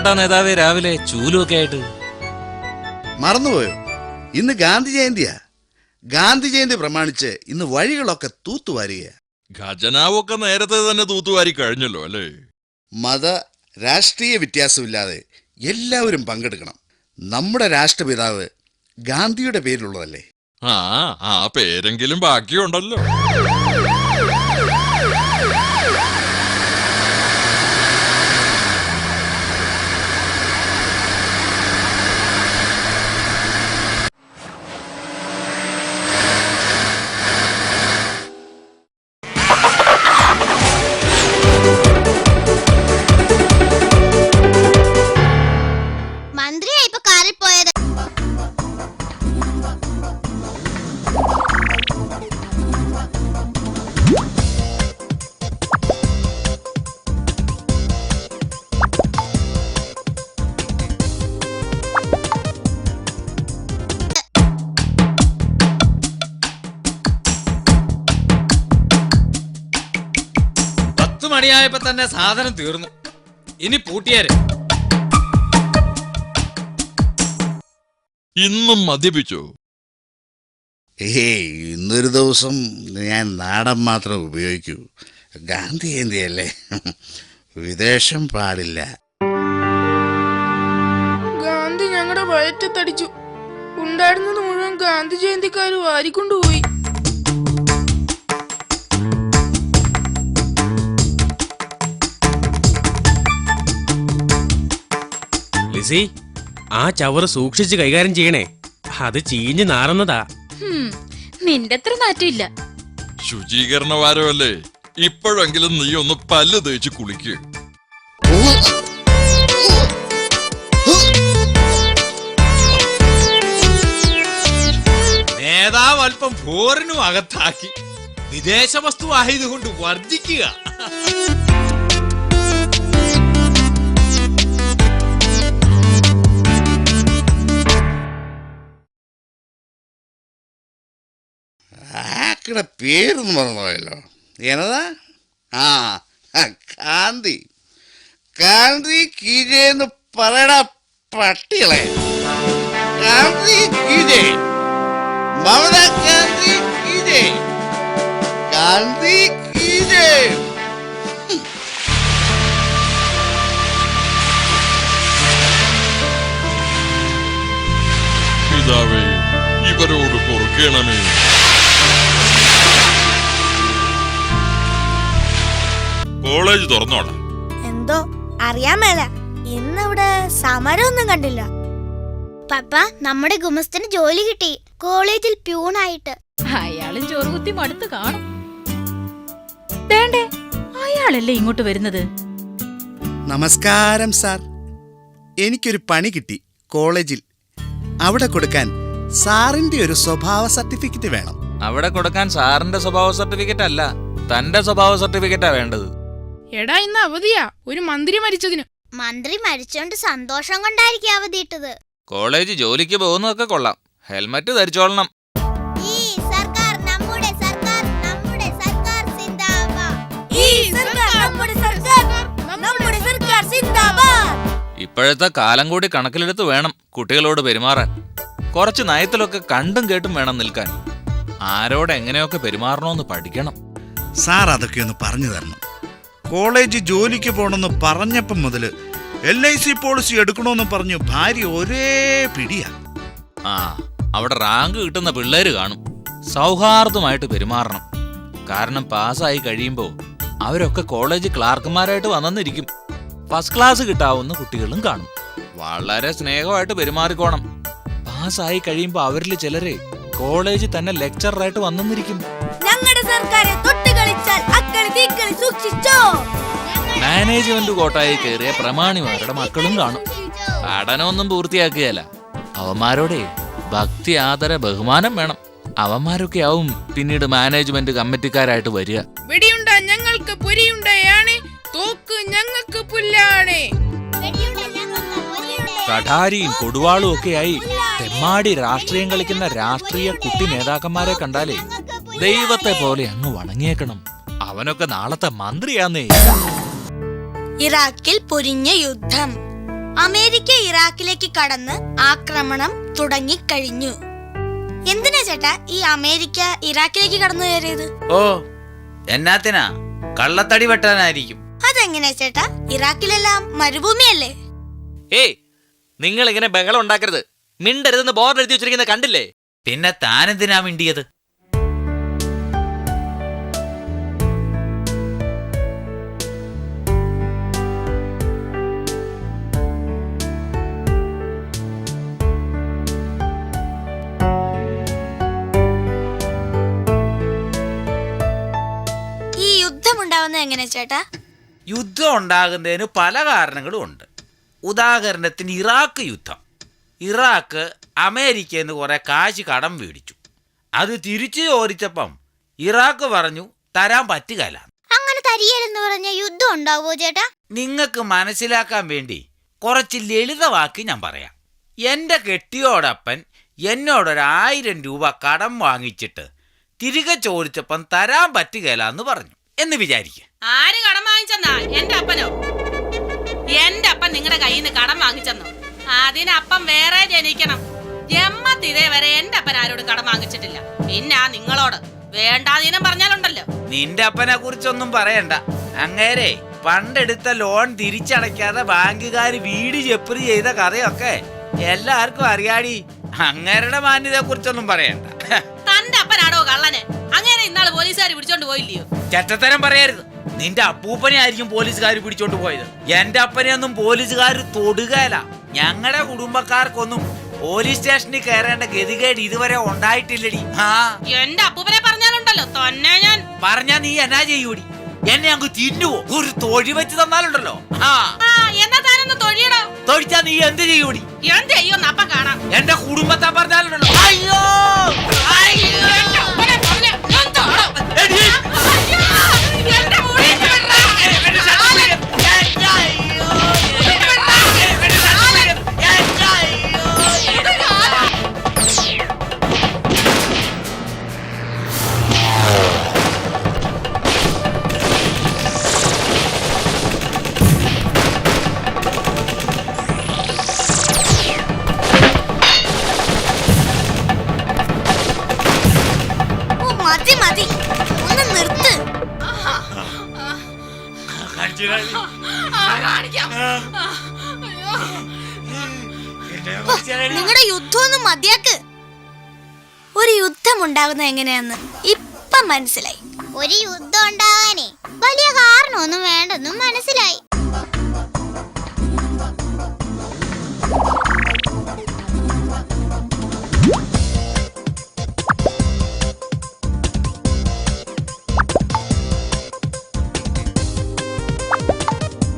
കേട്ടാ നേതാവേ രാവിലെ ചൂലുമൊക്കെ ആയിട്ട്? മറന്നുപോയോ? ഇന്ന് ഗാന്ധി ജയന്തിയാ. ഗാന്ധി ജയന്തി പ്രമാണിച്ച് ഇന്ന് വഴികളൊക്കെ തൂത്തുവാരുക. ഖജനാവൊക്കെ നേരത്തെ തന്നെ തൂത്തുവാരി കഴിഞ്ഞല്ലോ അല്ലേ? മത രാഷ്ട്രീയ വ്യത്യാസമില്ലാതെ എല്ലാവരും പങ്കെടുക്കണം. നമ്മുടെ രാഷ്ട്രപിതാവ് ഗാന്ധിയുടെ പേരിലുള്ളതല്ലേ? ആ പേരെങ്കിലും ബാക്കിയുണ്ടല്ലോ. മണിയായപ്പോ തന്നെ സാധനം തീർന്നു. ഇനി പൂട്ടിയാര്? ഇന്നും മദ്യപിച്ചോ? ഇന്നൊരു ദിവസം ഞാൻ നാടൻ മാത്രം ഉപയോഗിക്കൂ. ഗാന്ധി ജയന്തിയല്ലേ, വിദേശം പാടില്ല. ഗാന്ധി ഞങ്ങളുടെ വയറ്റത്തടിച്ചു. ഉണ്ടായിരുന്നത് മുഴുവൻ ഗാന്ധി ജയന്തിക്കാര് വാരിക്കൊണ്ടുപോയി. ലിസി, ആ ചവറ് സൂക്ഷിച്ച് കൈകാര്യം ചെയ്യണേ. അത് ചീഞ്ഞ് നാറുന്നതാ. നിന്റെ അത്ര നാറ്റില്ല. ശുചീകരണ വാരമല്ലേ, ഇപ്പോഴെങ്കിലും നീ ഒന്ന് പല്ല് തേച്ച് കുളിക്ക്. നേതാവ് അല്പം ഫോറിനും അകത്താക്കി. വിദേശ വസ്തു ആയതുകൊണ്ട് വർദ്ധിക്കുക. ആക്കടെ പേരൊന്നും മറന്നുപോയല്ലോ. എന്നതാ? ഗാന്ധി. ഗാന്ധി കീഴേന്ന് പറയടാ പട്ടികളെ. ഗാന്ധി കീഴേ, മമതാ ഗാന്ധി കീഴേ, ഗാന്ധി കീഴേ. പിതാവേ, ഇവരോട് പൊറുക്കണമേ. കോളേജ് തുറന്നോടാ? എന്തോ അറിയാൻ മേല. ഇന്നിവിടെ സമരമൊന്നും കണ്ടില്ല. പപ്പ, നമ്മുടെ ഗുമസ്തന് ജോലി കിട്ടി, കോളേജിൽ പ്യൂണായിട്ട്. അയാളും ചോറ് കുത്തി മടുത്ത് കാണും. വേണ്ടേ, അയാളല്ലേ ഇങ്ങോട്ട് വരുന്നത്. നമസ്കാരം സാർ. എനിക്കൊരു പണി കിട്ടി കോളേജിൽ. അവിടെ കൊടുക്കാൻ സാറിന്റെ ഒരു സ്വഭാവ സർട്ടിഫിക്കറ്റ് വേണം. അവിടെ കൊടുക്കാൻ സാറിന്റെ സ്വഭാവ സർട്ടിഫിക്കറ്റ് അല്ല, തന്റെ സ്വഭാവ സർട്ടിഫിക്കറ്റാ വേണ്ടത്. എടാ, ഇന്ന് അവധിയാ, ഒരു മന്ത്രി മരിച്ചതിന്. മന്ത്രി മരിച്ചോണ്ട് സന്തോഷം കൊണ്ടായിരിക്കും അവധിയിട്ടത്. കോളേജ് ജോലിക്ക് പോകുന്നതൊക്കെ കൊള്ളാം, ഹെൽമറ്റ് ധരിച്ചോളണം. ഇപ്പോഴത്തെ കാലം കൂടി കണക്കിലെടുത്ത് വേണം കുട്ടികളോട് പെരുമാറാൻ. കുറച്ച് നയത്തിലൊക്കെ കണ്ടും കേട്ടും വേണം നിൽക്കാൻ. ആരോട് എങ്ങനെയൊക്കെ പെരുമാറണമെന്ന് പഠിക്കണം. സാർ അതൊക്കെ ഒന്ന് പറഞ്ഞു തരണം. കോളേജ് ജോലിക്ക് പോകണമെന്ന് പറഞ്ഞപ്പം മുതല് LIC പോളിസി എടുക്കണമെന്ന് പറഞ്ഞു ഭാര്യ ഒരേ പിടിയാ. അവിടെ റാങ്ക് കിട്ടുന്ന പിള്ളേര് കാണും. സൗഹാർദ്ദമായിട്ട് പെരുമാറണം. കാരണം പാസ്സായി കഴിയുമ്പോൾ അവരൊക്കെ കോളേജ് ക്ലാർക്കുമാരായിട്ട് വന്നെന്നിരിക്കും. ഫസ്റ്റ് ക്ലാസ് കിട്ടാവുന്ന കുട്ടികളും കാണും. വളരെ സ്നേഹമായിട്ട് പെരുമാറിക്കോണം. പാസ്സായി കഴിയുമ്പോൾ അവരിൽ ചിലരെ കോളേജിൽ തന്നെ ലെക്ചറായിട്ട് വന്നെന്നിരിക്കും. മാനേജ്മെന്റ് കോട്ടായി കയറിയ പ്രമാണിമാരുടെ മക്കളും കാണും. പഠനമൊന്നും പൂർത്തിയാക്കുകയല്ല, അവന്മാരോടെ ഭക്തി, ആദര, ബഹുമാനം വേണം. അവന്മാരൊക്കെ ആവും പിന്നീട് മാനേജ്മെന്റ് കമ്മിറ്റിക്കാരായിട്ട് വരിക. വെടിയുണ്ട ഞങ്ങൾക്ക് പൊരിയുണ്ടയാണ്, തോക്ക് ഞങ്ങൾക്ക് പുല്ലാണ്. കഠാരിയും കൊടുവാളും ഒക്കെയായി തെമ്മാടി രാഷ്ട്രീയം കളിക്കുന്ന രാഷ്ട്രീയ കുട്ടി നേതാക്കന്മാരെ കണ്ടാലേ ദൈവത്തെ പോലെ അങ്ങ് വണങ്ങിയേക്കണം. അവനൊക്കെ നാളത്തെ മന്ത്രിയാന്നേ. ഇറാഖിൽ പൊരിഞ്ഞ യുദ്ധം. അമേരിക്ക ഇറാഖിലേക്ക് കടന്ന് ആക്രമണം തുടങ്ങിക്കഴിഞ്ഞു. എന്തിനാ ചേട്ടാ ഈ അമേരിക്ക ഇറാഖിലേക്ക് കടന്നു കയറിയത്? ഓ, എന്നാത്തിനാ? കള്ളത്തടി വെട്ടാനായിരിക്കും. അതെങ്ങനെയാ ചേട്ടാ? ഇറാഖിലെല്ലാം മരുഭൂമിയല്ലേ? ഏയ്, നിങ്ങൾ ഇങ്ങനെ ബഹളം ഉണ്ടാക്കരുത്. മിണ്ടരുതെന്ന് ബോർഡ് എഴുതി വെച്ചിരിക്കുന്നത് കണ്ടില്ലേ? പിന്നെ താനെന്തിനാ മിണ്ടിയത്? ഈ യുദ്ധം ഉണ്ടാവുന്നത് എങ്ങനെയാ ചേട്ടാ? യുദ്ധം ഉണ്ടാകുന്നതിന് പല കാരണങ്ങളും ഉണ്ട്. ഉദാഹരണത്തിന് ഇറാഖ് യുദ്ധം. ഇറാഖ് അമേരിക്കയിൽ നിന്ന് കുറെ കാശ് കടം മേടിച്ചു. അത് തിരിച്ചു ചോദിച്ചപ്പം ഇറാഖ് പറഞ്ഞു തരാൻ പറ്റുകയില്ല. അങ്ങനെ തരിയലെന്ന് പറഞ്ഞ യുദ്ധം ഉണ്ടാവോ ചേട്ടാ? നിങ്ങൾക്ക് മനസ്സിലാക്കാൻ വേണ്ടി കുറച്ച് ലളിതവാക്കി ഞാൻ പറയാം. എൻ്റെ കെട്ടിയോടപ്പൻ എന്നോടൊരു1000 രൂപ കടം വാങ്ങിച്ചിട്ട് തിരികെ ചോദിച്ചപ്പം തരാൻ പറ്റുകയില്ല എന്ന് പറഞ്ഞു എന്ന് വിചാരിക്കുക. ആര് കടം വാങ്ങിച്ചെന്നാ? എന്റെ അപ്പനോ? എന്റെ അപ്പൻ നിങ്ങളുടെ കയ്യിൽ നിന്ന് കടം വാങ്ങിച്ചെന്നോ? അതിനപ്പം വേറെ ജനിക്കണം. ജമ്മത്തിതേ വരെ എന്റെ അപ്പൻ ആരോട് കടം വാങ്ങിച്ചിട്ടില്ല. പിന്നെ നിങ്ങളോട് വേണ്ടാതീനം പറഞ്ഞാലുണ്ടല്ലോ. നിന്റെ അപ്പനെ കുറിച്ചൊന്നും പറയണ്ട. അങ്ങേരെ പണ്ടെടുത്ത ലോൺ തിരിച്ചടയ്ക്കാതെ ബാങ്കുകാര് വീട് ജപ്തി ചെയ്ത കഥയൊക്കെ എല്ലാവർക്കും അറിയാടി. അങ്ങേരുടെ മാന്യതയെ കുറിച്ചൊന്നും പറയണ്ട. തന്റെ അപ്പനാണോ കള്ളന്? അങ്ങനെ ഇന്നാള് പോലീസുകാർ പിടിച്ചോണ്ട് പോയില്ലയോ? ചെറ്റത്തരം പറയരുത്. നിന്റെ അപ്പൂപ്പനെ ആയിരിക്കും പോലീസുകാർ പിടിച്ചോണ്ട് പോയത്. എന്റെ അപ്പനെ ഒന്നും പോലീസുകാർ തൊടുകയില്ല. ഞങ്ങളുടെ കുടുംബക്കാർക്കൊന്നും പോലീസ് സ്റ്റേഷനിൽ കയറേണ്ട ഗതികേട് ഇതുവരെ ഉണ്ടായിട്ടില്ലടി. എന്റെ അപ്പൂപ്പനെ പറഞ്ഞാലുണ്ടല്ലോ തന്നെ ഞാൻ. പറഞ്ഞാ നീ എന്നാ ചെയ്യൂടി? എന്നെ അങ്ങ് തിന്നുവോ? ഒരു തൊഴി വെച്ച് തന്നാലുണ്ടല്ലോ. എന്നാ താനൊന്ന് തൊഴിയടോ. തൊഴിച്ചാ നീ എന്ത് ചെയ്യൂടി? എന്ത് ചെയ്യോന്ന് അപ്പം കാണാം. എന്റെ കുടുംബത്തെ പറഞ്ഞാലുണ്ടല്ലോ. അയ്യോ എന്റെ അപ്പനെ പറഞ്ഞ എന്താണോ? എടി. എന്റെ മോനെ മതി മതി, ഒന്ന് നിർത്ത്. നിങ്ങളുടെ യുദ്ധമൊന്നും മതിയാക്ക്. ഒരു യുദ്ധം ഉണ്ടാകുന്നത് എങ്ങനെയാന്ന് ഇപ്പം മനസ്സിലായി. ഒരു യുദ്ധം ഉണ്ടാകാനേ വലിയ കാരണമൊന്നും വേണ്ടെന്നും മനസ്സിലായി.